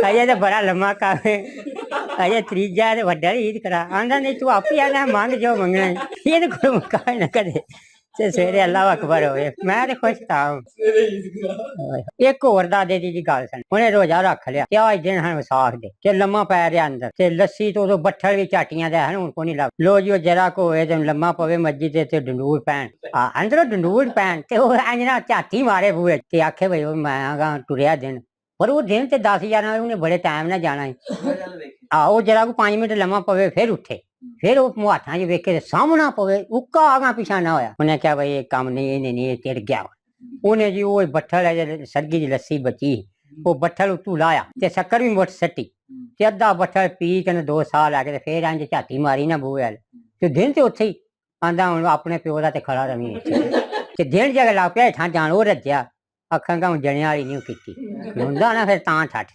ਅਜੇ ਤਾਂ ਬੜਾ ਲੰਮਾ ਕੰਮ ਹੈ ਅਜੇ ਤੀਜਾ ਤੇ ਵੱਡਾ ਈਦ ਕਰਾ ਆਂਦਾ ਨਹੀਂ ਤੂੰ ਆਪੇ ਆਣਾ ਮੰਗ ਜੋ ਮੰਗਣਾ ਇਹਦੇ ਕੋਲ ਮੁਕਾ ਨਾ ਕਦੇ ਤੇ ਸਵੇਰੇ ਅੱਲਾਹ ਅਕਬਰ ਹੋਵੇ ਮੈਂ ਤੇ ਖੁਸ਼ ਤਾਂ ਇੱਕ ਹੋਰ ਦਾਦੇ ਦੀ ਗੱਲ ਸੁਣ ਉਹਨੇ ਰੋਜ਼ਾ ਰੱਖ ਲਿਆ ਤੇ ਅੱਜ ਦਿਨ ਹਨ ਵਿਸਾਖ ਦੇ ਤੇ ਲੰਮਾ ਪੈ ਰਿਹਾ ਅੰਦਰ ਤੇ ਲੱਸੀ ਤੋਂ ਉਦੋਂ ਬੱਠਲ ਵੀ ਝਾਟੀਆਂ ਦਾ ਹਨ ਹੁਣ ਕੋ ਨਹੀਂ ਲੱਗ ਲੋ ਜੀ ਉਹ ਜਰਾ ਕੋ ਹੋਏ ਤੇ ਲੰਮਾ ਪਵੇ ਮਸਜਿਦ ਤੇ ਡੰਡੂਰ ਪੈਣ ਅੰਦਰੋਂ ਡੰਡੂਰ ਪੈਣ ਤੇ ਉਹ ਇੰਜਣਾ ਝਾਤੀ ਮਾਰੇ ਬੂਏ ਤੇ ਆਖੇ ਬਈ ਉਹ ਮੈਂ ਆਗਾ ਟੁਰਿਆ ਦਿਨ ਪਰ ਉਹ ਦਿਨ ਤੇ 10-11 ਉਹਨੇ ਬੜੇ ਟਾਈਮ ਨਾਲ ਜਾਣਾ ਹੈ ਉਹ ਜਰਾ ਕੋ 5 ਮਿੰਟ ਲੰਮਾ ਪਵੇ ਫਿਰ ਉੱਠੇ ਫਿਰ ਉਹ ਮੁਹਾਠਾਂ 'ਚ ਵੇਖੇ ਸਾਹਮਣਾ ਪਵੇ ਉੱਕਾ ਆਗਾ ਪਿਛਾ ਨਾ ਹੋਇਆ ਉਹਨੇ ਕਿਹਾ ਬਈ ਇਹ ਕੰਮ ਨਹੀਂ ਇਹਨੇ ਨਹੀਂ ਟਿੜ ਗਿਆ ਉਹਨੇ ਜੀ ਉਹ ਬੱਠਲ ਹੈ ਸਰਗੀ ਦੀ ਲੱਸੀ ਬਚੀ ਉਹ ਬੱਠਲ ਉੱਤੋਂ ਲਾਇਆ ਤੇ ਸ਼ੱਕਰ ਵੀ ਮੁੱਠ ਸੱਟੀ ਤੇ ਅੱਧਾ ਬੱਠਲ ਪੀ ਕੇ 2 ਸਾਲ ਆ ਕੇ ਤੇ ਫੇਰ ਇੰਜ ਝਾਤੀ ਮਾਰੀ ਨਾ ਬੂਹੇ ਵਾਲ ਤੇ ਦਿਨ ਤੇ ਉੱਥੇ ਹੀ ਆਂਦਾ ਹੁਣ ਆਪਣੇ ਪਿਓ ਦਾ ਤੇ ਖੜਾ ਰਵੀ ਤੇ ਦਿਨ ਜਗ ਲੱਗ ਪਿਆ ਹੇਠਾਂ ਜਾਣ ਉਹ ਰੱਜਿਆ ਅੱਖਾਂ ਕਾ ਜਣਿਆ ਵਾਲੀ ਨਹੀਂ ਕੀਤੀ ਹੁੰਦਾ ਨਾ ਫਿਰ ਤਾਂ ਠੱਠ